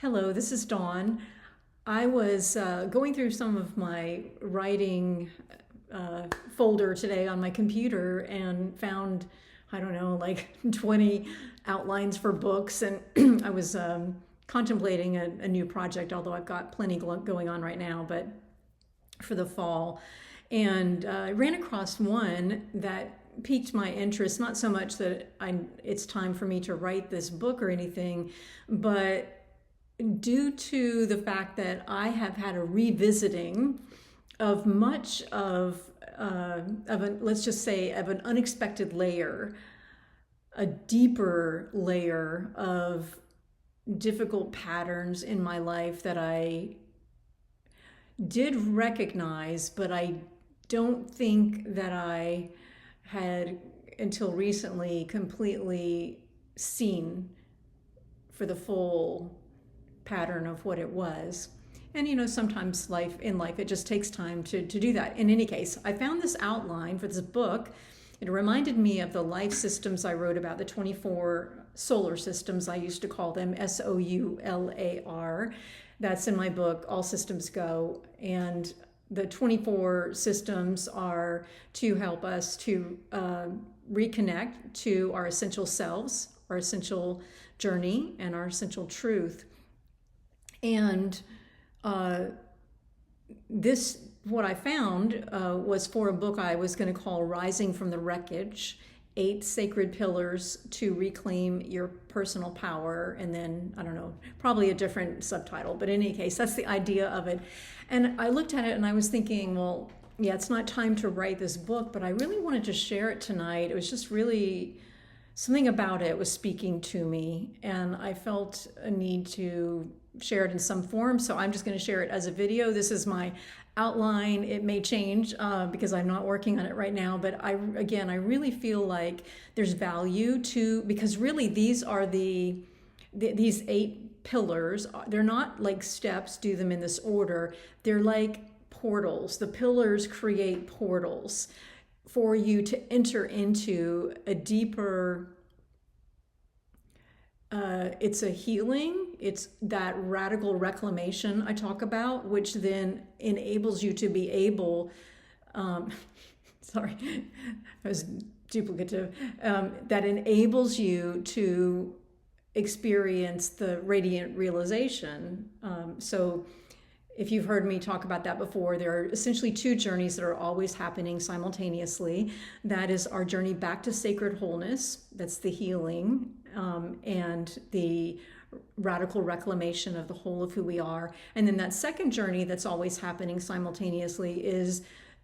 Hello, this is Dawn. I was going through some of my writing folder today on my computer and found, I don't know, like 20 outlines for books. And I was contemplating a new project, although I've got plenty going on right now, but for the fall. And I ran across one that piqued my interest, not so much that it's time for me to write this book or anything, but due to the fact that I have had a revisiting of much let's just say, of an unexpected layer, a deeper layer of difficult patterns in my life that I did recognize, but I don't think that I had until recently completely seen for the full pattern of what it was. And sometimes in life, it just takes time to do that. In any case, I found this outline for this book. It reminded me of the life systems I wrote about, the 24 solar systems, I used to call them, SOULAR. That's in my book, All Systems Go. And the 24 systems are to help us to reconnect to our essential selves, our essential journey, and our essential truth. And what I found was for a book I was going to call Rising from the Wreckage, 8 Sacred Pillars to Reclaim Your Personal Power. And then, I don't know, probably a different subtitle. But in any case, that's the idea of it. And I looked at it and I was thinking, well, yeah, it's not time to write this book, but I really wanted to share it tonight. It was just really, something about it was speaking to me. And I felt a need to share it in some form, so I'm just going to share it as a video. This is my outline. It may change because I'm not working on it right now, but I really feel like there's value to, because really these are these 8 pillars. They're not like steps, do them in this order. They're like portals. The pillars create portals for you to enter into a deeper, it's a healing. It's that radical reclamation I talk about, which then enables you to be able, sorry, I was duplicative, that enables you to experience the radiant realization. So if you've heard me talk about that before, there are essentially 2 journeys that are always happening simultaneously. That is our journey back to sacred wholeness. That's the healing, and the radical reclamation of the whole of who we are. And then that second journey that's always happening simultaneously is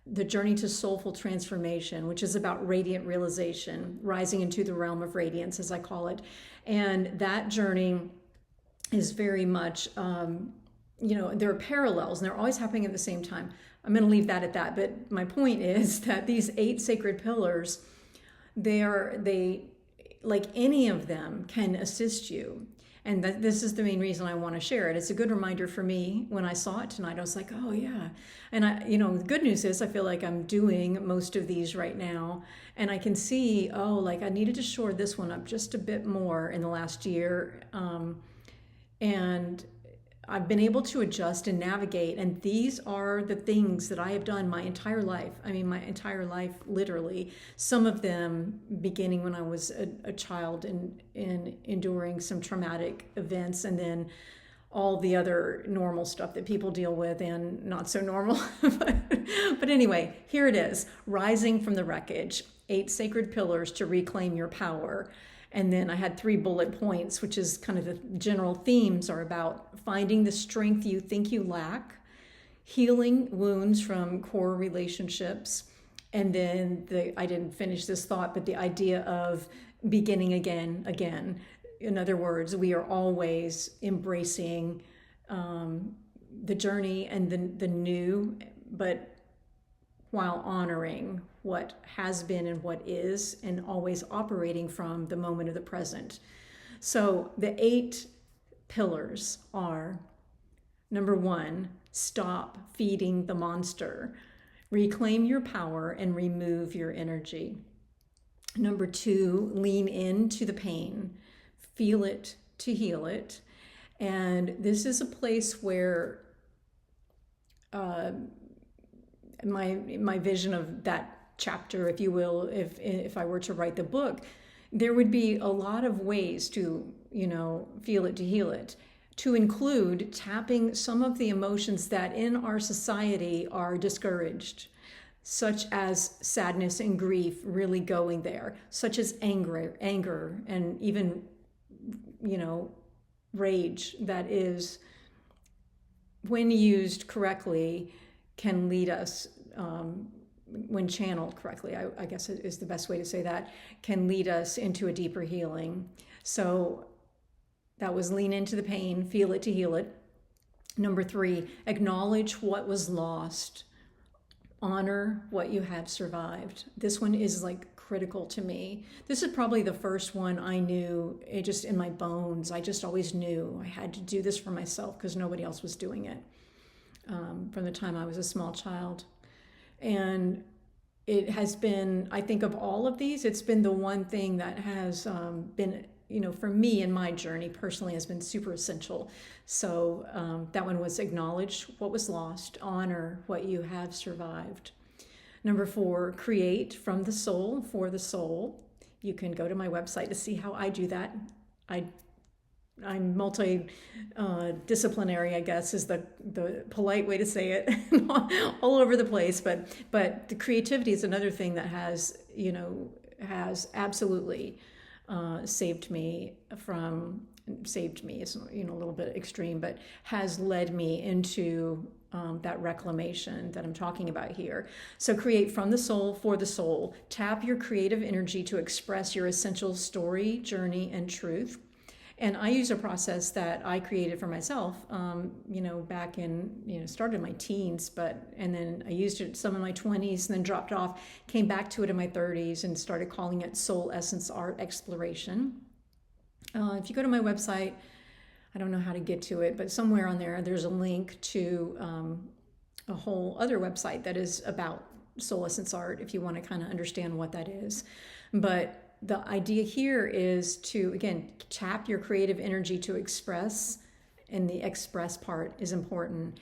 the journey to soulful transformation, which is about radiant realization, rising into the realm of radiance, as I call it. And that journey is very much, there are parallels and they're always happening at the same time. I'm going to leave that at that. But my point is that these 8 sacred pillars, they like any of them can assist you. And this is the main reason I want to share it. It's a good reminder for me. When I saw it tonight, I was like, oh yeah. And the good news is I feel like I'm doing most of these right now. And I can see, like I needed to shore this one up just a bit more in the last year. And I've been able to adjust and navigate. And these are the things that I have done my entire life. I mean, my entire life, literally. Some of them beginning when I was a child and enduring some traumatic events, and then all the other normal stuff that people deal with and not so normal. But anyway, here it is. Rising from the Wreckage, 8 Sacred Pillars to Reclaim Your Power. And then I had 3 bullet points, which is kind of the general themes are about finding the strength you think you lack, healing wounds from core relationships, and then I didn't finish this thought, but the idea of beginning again. In other words, we are always embracing the journey and the new, but while honoring what has been and what is, and always operating from the moment of the present. So the 8 pillars are: number 1, stop feeding the monster. Reclaim your power and remove your energy. Number 2, lean into the pain. Feel it to heal it. And this is a place where my vision of that chapter, if you will, if I were to write the book, there would be a lot of ways to, feel it to heal it, to include tapping some of the emotions that in our society are discouraged, such as sadness and grief, really going there, such as anger, and even, rage, that is, when used correctly, can lead us, when channeled correctly, I guess is the best way to say that, can lead us into a deeper healing. So that was lean into the pain, feel it to heal it. Number 3, acknowledge what was lost. Honor what you have survived. This one is like critical to me. This is probably the first one I knew, it just in my bones. I just always knew I had to do this for myself because nobody else was doing it, from the time I was a small child. And it has been, I think of all of these, it's been the one thing that has been, for me in my journey personally, has been super essential. So that one was acknowledge what was lost, honor what you have survived. Number 4, create from the soul for the soul. You can go to my website to see how I do that. I'm multi-disciplinary, I guess, is the polite way to say it, all over the place. But the creativity is another thing that has absolutely saved me. It's a little bit extreme, but has led me into that reclamation that I'm talking about here. So create from the soul for the soul. Tap your creative energy to express your essential story, journey, and truth. And I use a process that I created for myself, back in, started in my teens, and then I used it some in my 20s and then dropped off, came back to it in my 30s and started calling it Soul Essence Art Exploration. If you go to my website, I don't know how to get to it, but somewhere on there's a link to a whole other website that is about Soul Essence Art if you want to kind of understand what that is. But the idea here is to, again, tap your creative energy to express, and the express part is important.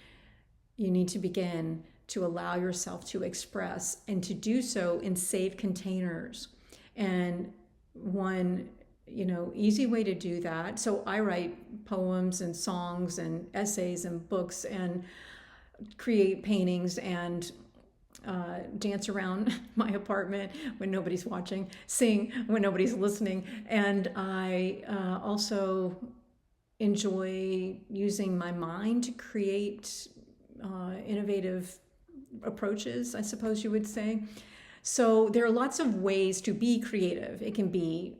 You need to begin to allow yourself to express and to do so in safe containers. And one, easy way to do that. So I write poems and songs and essays and books and create paintings and dance around my apartment when nobody's watching, sing when nobody's listening. And I also enjoy using my mind to create innovative approaches, I suppose you would say. So there are lots of ways to be creative. It can be,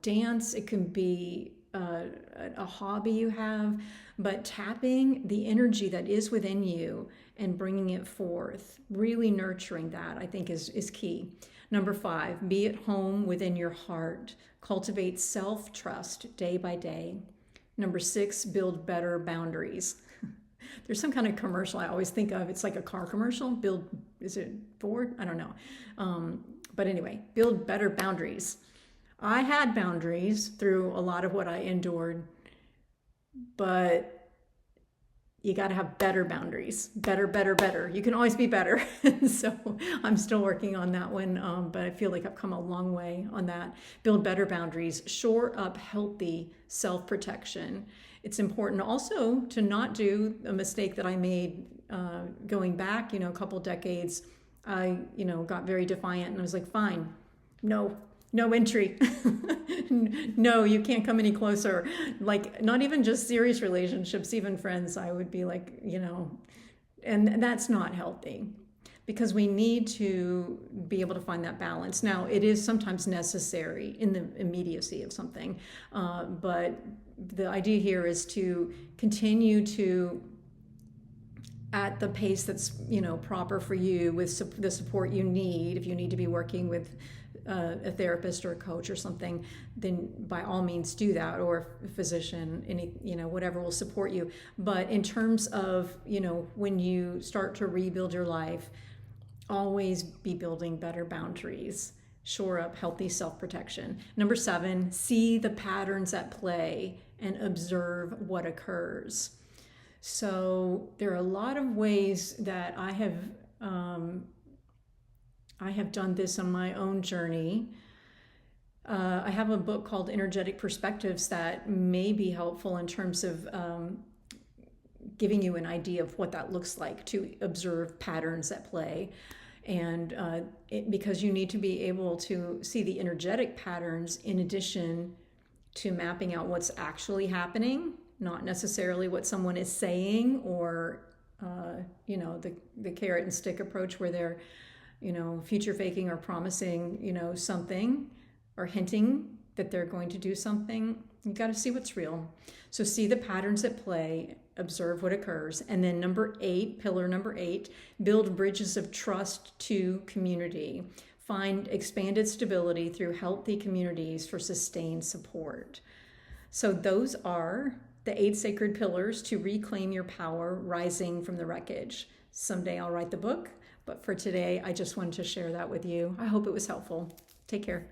dance, it can be a hobby you have, but tapping the energy that is within you and bringing it forth, really nurturing that, I think is key. Number 5, be at home within your heart. Cultivate self-trust day by day. Number 6, build better boundaries. There's some kind of commercial I always think of. It's like a car commercial. Is it Ford? I don't know. But anyway, build better boundaries. I had boundaries through a lot of what I endured, but you got to have better boundaries. Better. You can always be better. So I'm still working on that one, but I feel like I've come a long way on that. Build better boundaries. Shore up healthy self-protection. It's important also to not do a mistake that I made going back, a couple decades. I, got very defiant and I was like, fine, no entry. No, you can't come any closer. Like, not even just serious relationships, even friends, I would be like, and that's not healthy, because we need to be able to find that balance. Now, it is sometimes necessary in the immediacy of something, but the idea here is to continue to, at the pace that's proper for you, with the support you need. If you need to be working with a therapist or a coach or something, then by all means do that, or a physician, whatever will support you. But in terms of when you start to rebuild your life, always be building better boundaries. Shore up healthy self-protection. Number 7, see the patterns at play and observe what occurs. So there are a lot of ways that I have done this on my own journey. I have a book called Energetic Perspectives that may be helpful in terms of giving you an idea of what that looks like to observe patterns at play. And because you need to be able to see the energetic patterns in addition to mapping out what's actually happening, not necessarily what someone is saying, or the carrot and stick approach where they're future faking or promising something or hinting that they're going to do something. You got to see what's real. So see the patterns at play, observe what occurs. And then pillar number 8, build bridges of trust to community. Find expanded stability through healthy communities for sustained support. So those are the 8 sacred pillars to reclaim your power, rising from the wreckage. Someday I'll write the book, but for today, I just wanted to share that with you. I hope it was helpful. Take care.